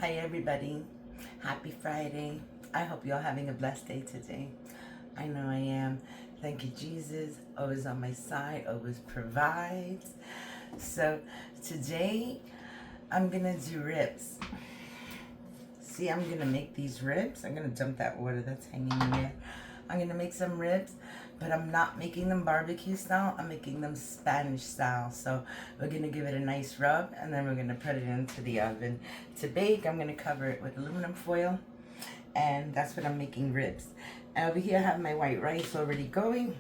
Hi everybody, happy Friday. I hope you're having a blessed day today. I know I am. Thank you, Jesus, always on my side, always provides. So today I'm gonna do ribs. See, I'm gonna make these ribs. I'm gonna dump that water that's hanging in there. I'm gonna make some ribs, but I'm not making them barbecue style. I'm making them Spanish style. So we're gonna give it a nice rub, and then we're gonna put it into the oven to bake. I'm gonna cover it with aluminum foil, and that's what I'm making ribs. And over here I have my white rice already going.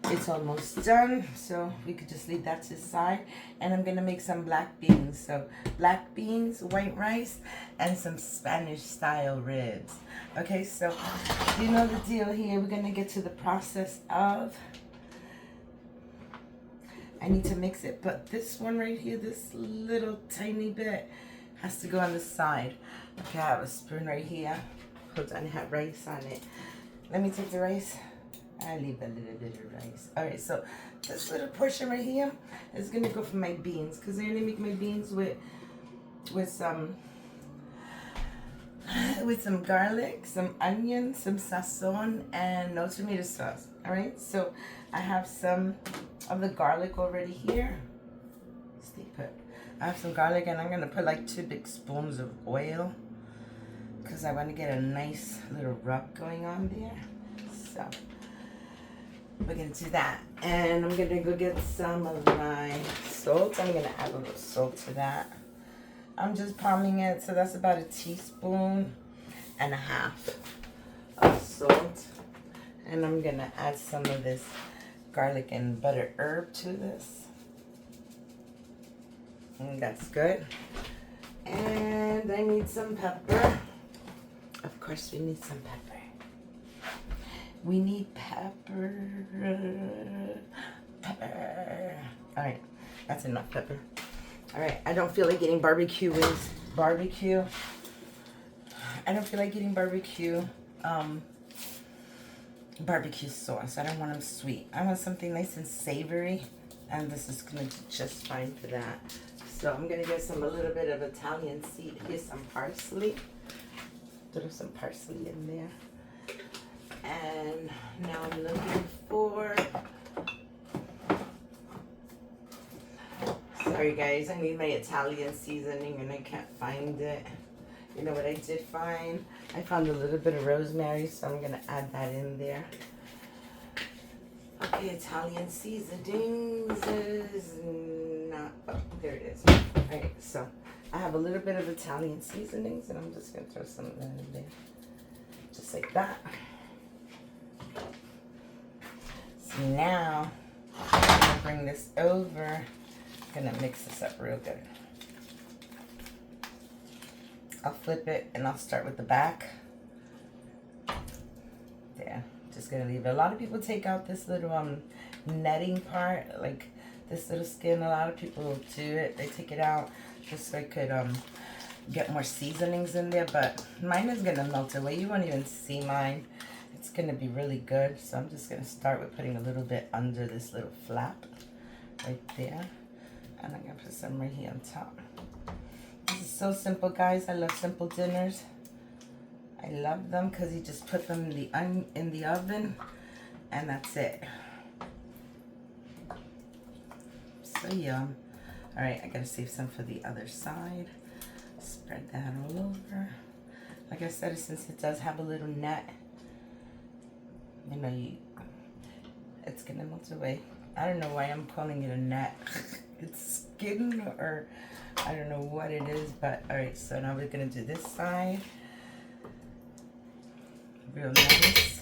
It's almost done, so we could just leave that to the side. And I'm gonna make some black beans. So black beans, white rice, and some Spanish style ribs. Okay, so you know the deal here. We're gonna get to the process of, I need to mix it, but this one right here, this little tiny bit has to go on the side. Okay, I have a spoon right here. Hold on, I have rice on it. Let me take the rice. I leave a little bit of rice. All right, so this little portion right here is gonna go for my beans, because I only make my beans with some garlic, some onion, some sazon, and no tomato sauce. All right, so I have some of the garlic already here. Stay put. I have some garlic, and I'm gonna put like 2 big spoons of oil, because I want to get a nice little rub going on there. So we're gonna do that, and I'm gonna go get some of my salt. I'm gonna add a little salt to that. I'm just palming it, so that's about 1.5 teaspoons of salt. And I'm gonna add some of this garlic and butter herb to this. And that's good. And I need some pepper. Of course, we need some pepper. We need pepper. Pepper. All right, that's enough pepper. All right, I don't feel like eating barbecue wings. Barbecue. I don't feel like eating barbecue sauce. I don't want them sweet. I want something nice and savory, and this is gonna be just fine for that. So I'm gonna get a little bit of Italian seed. Here's some parsley. Throw some parsley in there. And now I'm looking for, sorry guys, I need my Italian seasoning and I can't find it. You know what I did find? I found a little bit of rosemary, so I'm gonna add that in there. Okay, Italian seasonings is not, oh, there it is. All right, so I have a little bit of Italian seasonings, and I'm just gonna throw some of that in there, just like that. So now I'm gonna bring this over. I'm gonna mix this up real good. I'll flip it and I'll start with the back. There, just gonna leave it. A lot of people take out this little netting part, like this little skin. A lot of people do it. They take it out just so I could get more seasonings in there, but mine is gonna melt away. You won't even see mine. It's gonna be really good. So I'm just gonna start with putting a little bit under this little flap right there, and I'm gonna put some right here on top. This is so simple, guys. I love simple dinners. I love them because you just put them in the oven, and that's it. So yum. All right, I gotta save some for the other side. Spread that all over. Like I said, since it does have a little net, you know, it's gonna melt away. I don't know why I'm calling it a net. It's skin, or I don't know what it is, but all right, so now we're gonna do this side. Real nice.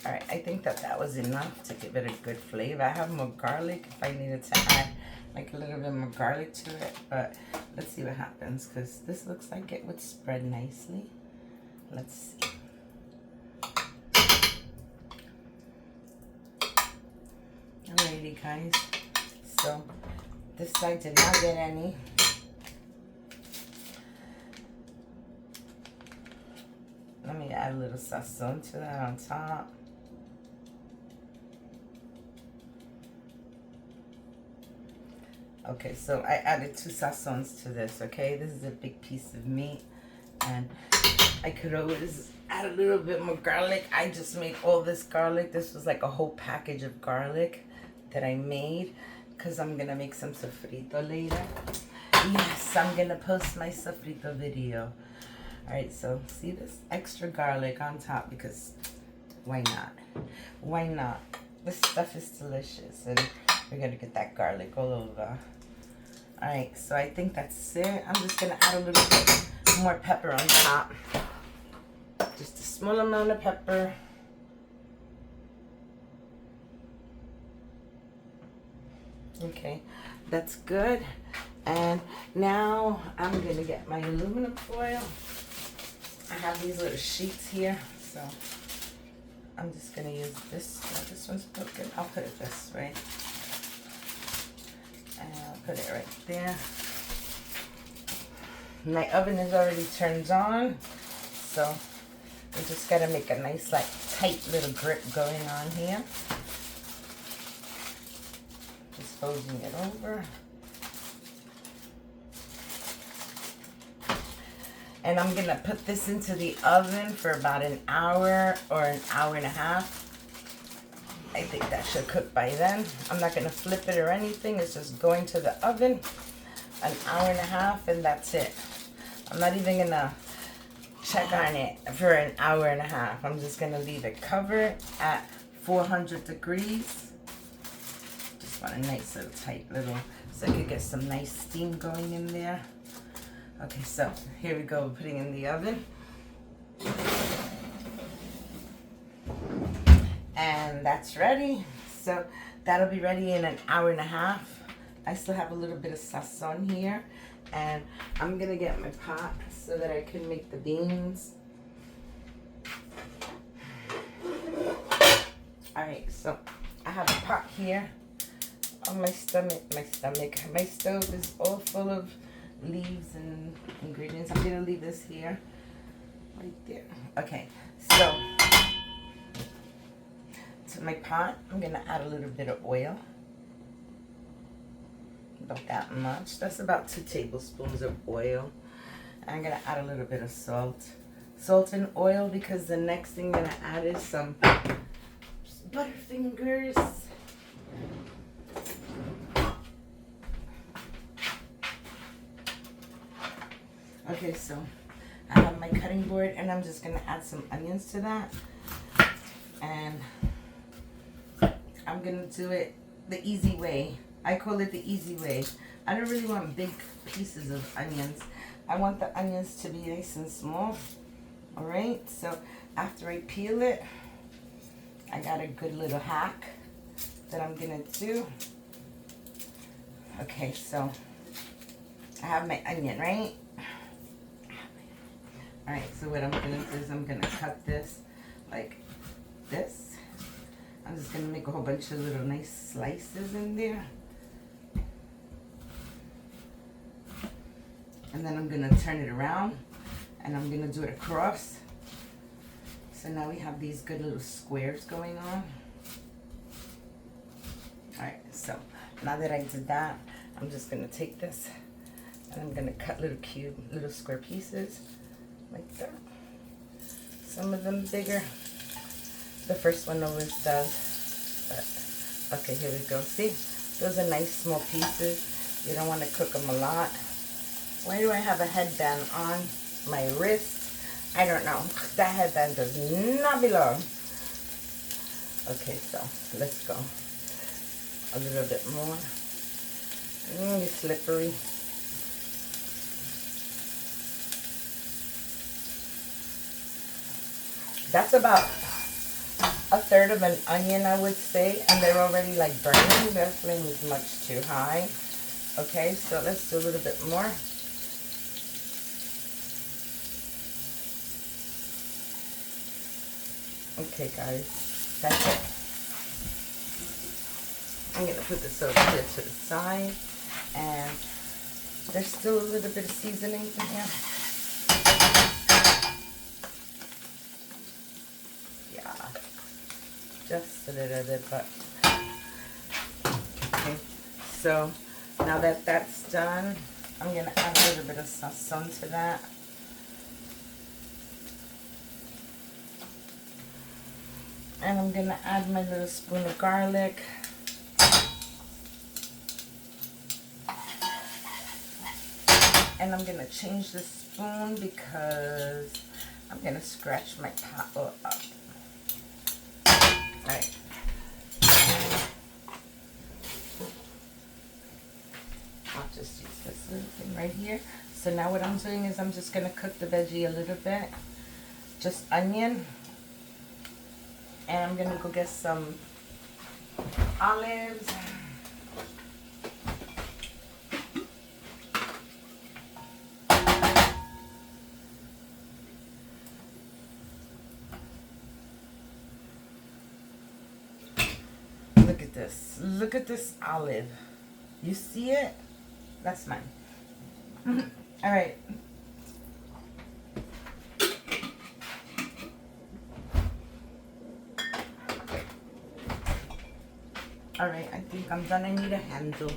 All right, I think that was enough to give it a good flavor. I have more garlic if I needed to add like a little bit more garlic to it, but let's see what happens, because this looks like it would spread nicely. Let's see. Alrighty, guys. So this side did not get any. Let me add a little sazon to that on top. Okay, so I added 2 sazons to this, okay? This is a big piece of meat, and I could always add a little bit more garlic. I just made all this garlic. This was like a whole package of garlic that I made because I'm gonna make some sofrito later. Yes, I'm gonna post my sofrito video. All right, so see this extra garlic on top because why not? Why not? This stuff is delicious, and we're gonna get that garlic all over. All right, so I think that's it. I'm just gonna add a little bit more pepper on top. Just a small amount of pepper. Okay, that's good. And now I'm gonna get my aluminum foil. I have these little sheets here, so I'm just gonna use this. Oh, this one's broken. I'll put it this way. And I'll put it right there. My oven is already turned on, so we just gotta make a nice, like, tight little grip going on here. Just folding it over. And I'm gonna put this into the oven for about an hour or an hour and a half. I think that should cook by then. I'm not gonna flip it or anything. It's just going to the oven, an hour and a half, and that's it. I'm not even gonna check on it for an hour and a half. I'm just gonna leave it covered at 400 degrees. Just want a nice little tight little, so I could get some nice steam going in there. Okay, so here we go, putting in the oven. And that's ready. So that'll be ready in an hour and a half. I still have a little bit of sazon here. And I'm gonna get my pot so that I can make the beans. Alright, so I have a pot here on my stove is all full of leaves and ingredients. I'm gonna leave this here, right there. Okay, so to my pot, I'm gonna add a little bit of oil. About that much. That's about 2 tablespoons of oil. I'm gonna add a little bit of salt. Salt and oil, because the next thing I'm gonna add is some Butterfingers. Okay, so I have my cutting board and I'm just gonna add some onions to that. And I'm gonna do it the easy way. I call it the easy way. I don't really want big pieces of onions. I want the onions to be nice and small. Alright, so after I peel it, I got a good little hack that I'm gonna do. Okay, so I have my onion, right? Alright, so what I'm gonna do is I'm gonna cut this like this. I'm just gonna make a whole bunch of little nice slices in there. And then I'm gonna turn it around and I'm gonna do it across. So now we have these good little squares going on. Alright, so now that I did that, I'm just gonna take this and I'm gonna cut little square pieces like that. Some of them bigger. The first one always does. But, okay, here we go. See, those are nice small pieces. You don't want to cook them a lot. Why do I have a headband on my wrist? I don't know. That headband does not belong. Okay, so let's go. A little bit more. It's slippery. That's about a third of an onion, I would say, and they're already like burning. Their flame is much too high. Okay, so let's do a little bit more. Okay, guys, that's it. I'm gonna put this over here to the side, and there's still a little bit of seasoning in here. Just a little bit, but okay. So Now that that's done, I'm going to add a little bit of sazon to that. And I'm going to add my little spoon of garlic. And I'm going to change the spoon because I'm going to scratch my towel up. Alright. I'll just use this little thing right here. So now what I'm doing is I'm just going to cook the veggie a little bit. Just onion. And I'm going to go get some olives. Look at this. Look at this olive. You see it? That's mine. All right. All right, I think I'm done. I need a handle.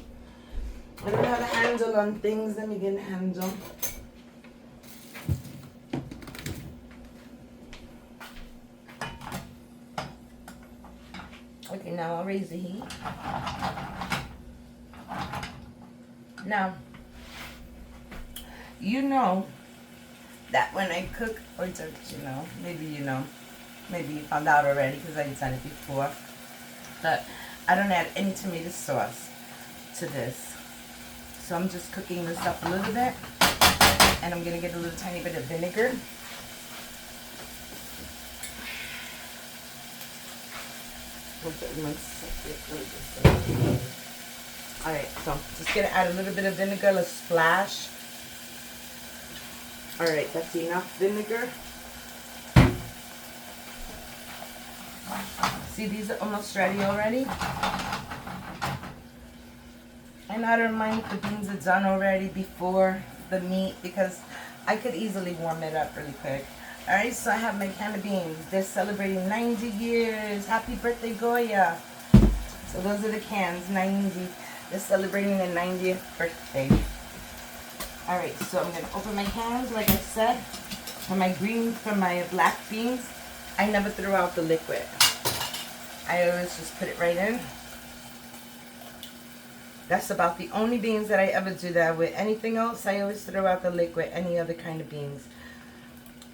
I don't have a handle on things. Let me get a handle. Okay, now I'll raise the heat. Now, you know that when I cook, or don't you know, maybe you know, maybe you found out already because I've done it before, but I don't add any tomato sauce to this. So I'm just cooking this up a little bit, and I'm going to get a little tiny bit of vinegar. Alright, so just going to add a little bit of vinegar, a splash. Alright, that's enough vinegar. See, these are almost ready already. And I don't mind if the beans are done already before the meat because I could easily warm it up really quick. Alright, so I have my can of beans. They're celebrating 90 years. Happy birthday, Goya. So those are the cans, 90. They're celebrating their 90th birthday. Alright, so I'm going to open my cans, like I said. For my black beans, I never throw out the liquid. I always just put it right in. That's about the only beans that I ever do that with. Anything else, I always throw out the liquid, any other kind of beans.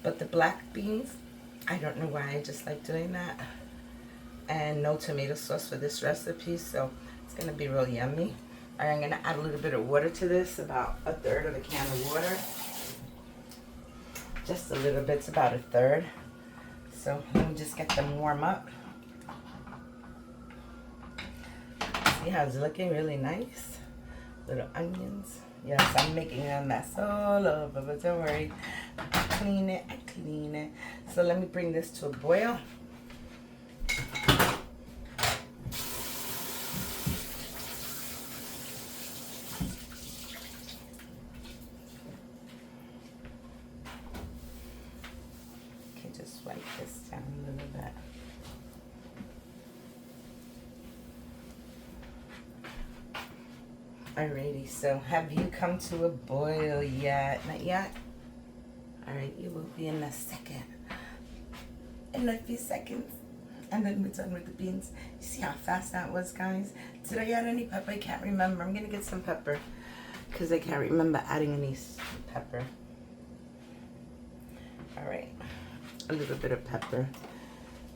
But the black beans, I don't know why, I just like doing that. And no tomato sauce for this recipe, so it's going to be real yummy. Alright, I'm going to add a little bit of water to this, about 1/3 of a can of water. Just a little bit, it's about 1/3. So let me just get them warm up. See how it's looking really nice? Little onions. Yes, I'm making a mess all over, but don't worry. I clean it, I clean it. So let me bring this to a boil. Okay, just wipe this down a little bit. Alrighty, so have you come to a boil yet? Not yet? Alright, you will be in a second. In a few seconds. And then we're done with the beans. You see how fast that was, guys? Did I add any pepper? I can't remember. I'm going to get some pepper. Because I can't remember adding any pepper. Alright. A little bit of pepper.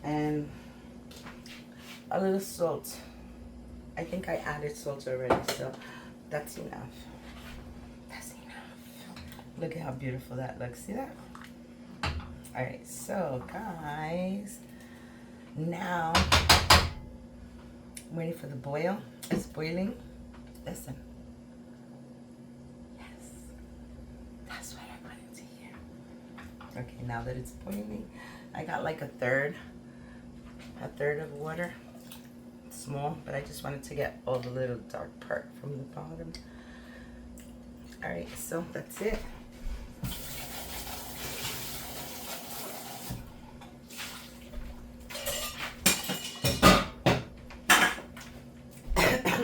And a little salt. I think I added salt already, so that's enough. That's enough. Look at how beautiful that looks. See that? Alright, so guys, now I'm waiting for the boil. It's boiling. Listen. Yes. That's what I put into here. Okay, now that it's boiling, I got like 1/3 of water. Small, but I just wanted to get all the little dark part from the bottom. Alright, so that's it.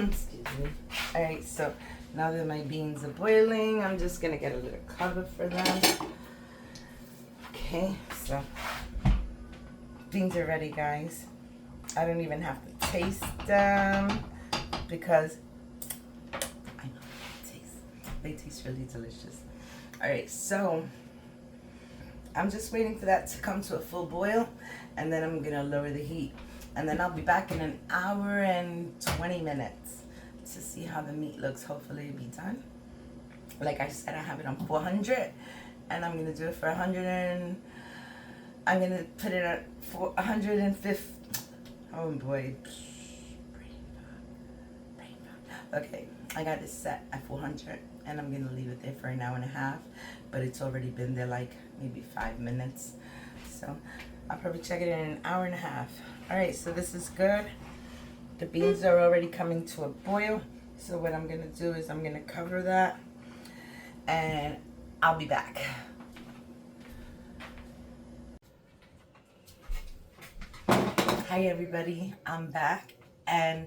Excuse me. Alright, so Now that my beans are boiling, I'm just gonna get a little cover for them. Okay, so beans are ready, guys. I don't even have to taste them because I know they taste really delicious. All right, so I'm just waiting for that to come to a full boil, and then I'm gonna lower the heat, and then I'll be back in an hour and 20 minutes to see how the meat looks. Hopefully it'll be done. Like I said, I have it on 400, and I'm gonna do it for 100 and I'm gonna put it at 150. Oh boy. Okay, I got it set at 400, and I'm gonna leave it there for an hour and a half, but it's already been there like maybe 5 minutes, so I'll probably check it in an hour and a half. All right, so this is good. The beans are already coming to a boil, so what I'm gonna do is I'm gonna cover that, and I'll be back. Hi everybody, I'm back, and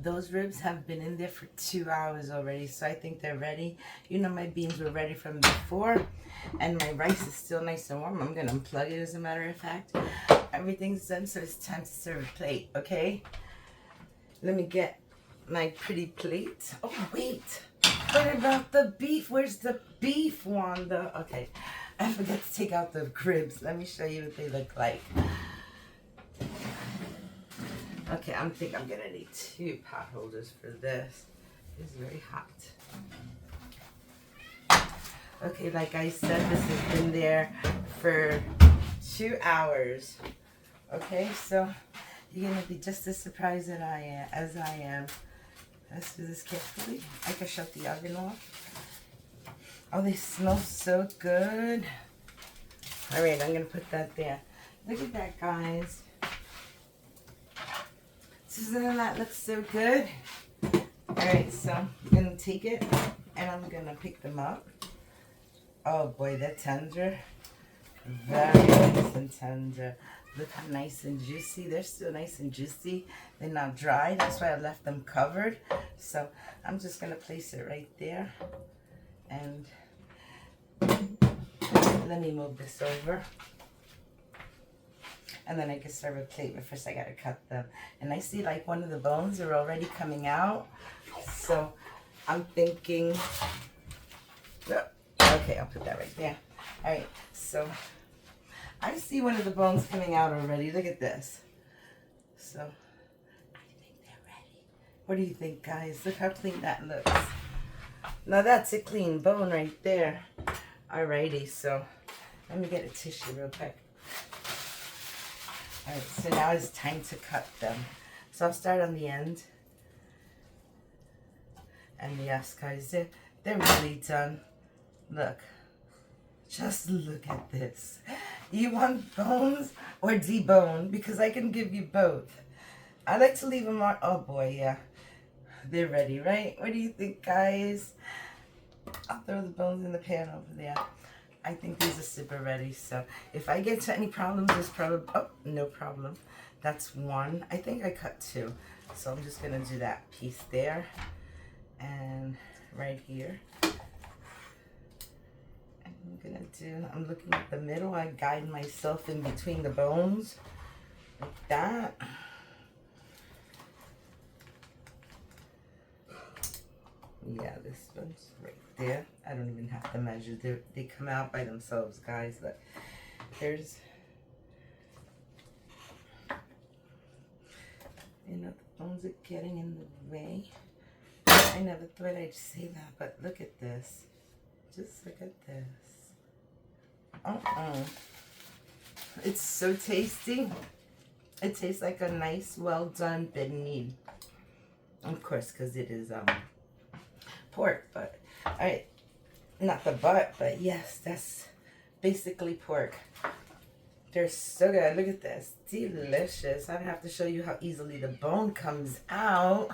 those ribs have been in there for 2 hours already, so I think they're ready. You know, my beans were ready from before, and my rice is still nice and warm. I'm gonna unplug it, as a matter of fact. Everything's done, so it's time to serve a plate, okay? Let me get my pretty plate. Oh wait, what about the beef? Where's the beef, Wanda? Okay, I forgot to take out the ribs. Let me show you what they look like. Okay, I think I'm gonna need 2 pot holders for this. It's very hot. Okay, like I said, this has been there for 2 hours. Okay, so you're gonna be just as surprised as I am. Let's do this carefully. I can shut the oven off. Oh, they smell so good. All right, I'm gonna put that there. Look at that, guys. Doesn't that look so good? Alright, so I'm going to take it and I'm going to pick them up. Oh boy, they're tender. Very nice and tender. Look how nice and juicy. They're still nice and juicy. They're not dry. That's why I left them covered. So I'm just going to place it right there. And let me move this over. And then I can serve a plate, but first I gotta cut them. And I see like one of the bones are already coming out. So I'm thinking, okay, I'll put that right there. All right, so I see one of the bones coming out already. Look at this. So I think they're ready. What do you think, guys? Look how clean that looks. Now that's a clean bone right there. Alrighty, so let me get a tissue real quick. Alright, so now it's time to cut them. So I'll start on the end. And yes, guys, they're really done. Look. Just look at this. You want bones or debone? Because I can give you both. I like to leave them on. Oh boy, yeah. They're ready, right? What do you think, guys? I'll throw the bones in the pan over there. I think these are super ready. So if I get to any problems, there's probably, oh, no problem. That's one. I think I cut 2. So I'm just going to do that piece there and right here. And I'm looking at the middle. I guide myself in between the bones like that. Yeah, this one's right there. I don't even have to measure. They come out by themselves, guys. Look, there's, you know, the bones are getting in the way. I never thought I'd say that, but look at this. Just look at this. It's so tasty. It tastes like a nice, well done pernil. Of course, because it is pork, but all right, not the butt, but yes, that's basically pork. They're so good. Look at this, delicious. I don't have to show you how easily the bone comes out.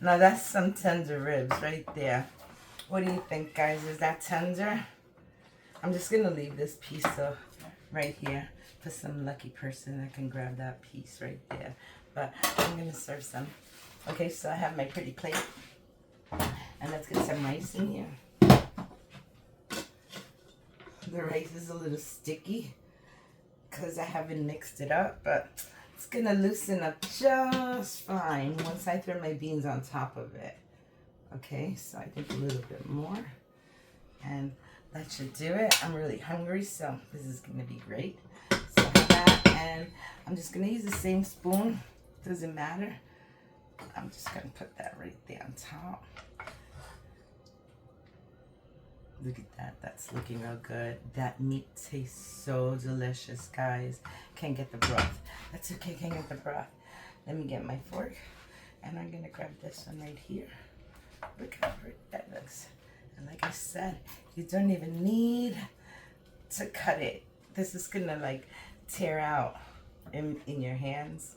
Now that's some tender ribs right there. What do you think, guys? Is that tender? I'm just gonna leave this piece right here for some lucky person that can grab that piece right there. But I'm gonna serve some. Okay, so I have my pretty plate. And let's get some rice in here. The rice is a little sticky because I haven't mixed it up, but it's gonna loosen up just fine once I throw my beans on top of it. Okay, so I think a little bit more, and that should do it. I'm really hungry, so this is gonna be great. So I have that, and I'm just gonna use the same spoon. Doesn't matter. I'm just gonna put that right there on top. Look at that. That's looking real good. That meat tastes so delicious, guys. Can't get the broth. That's okay. Can't get the broth. Let me get my fork, and I'm gonna grab this one right here. Look how pretty that looks. And like I said, you don't even need to cut it. This is gonna like tear out in your hands.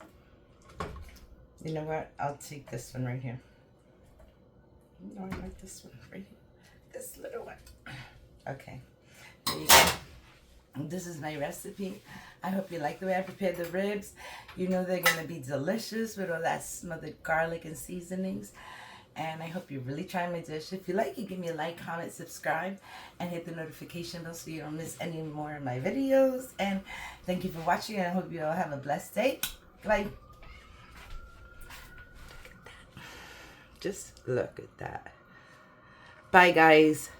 You know what? I'll take this one right here. No, I like this one right here. This little one. Okay, there you go. This is my recipe. I hope you like the way I prepared the ribs. You know they're gonna be delicious with all that smothered garlic and seasonings. And I hope you really try my dish. If you like it, give me a like, comment, subscribe, and hit the notification bell so you don't miss any more of my videos. And thank you for watching, and I hope you all have a blessed day. Bye. Just look at that. Bye, guys.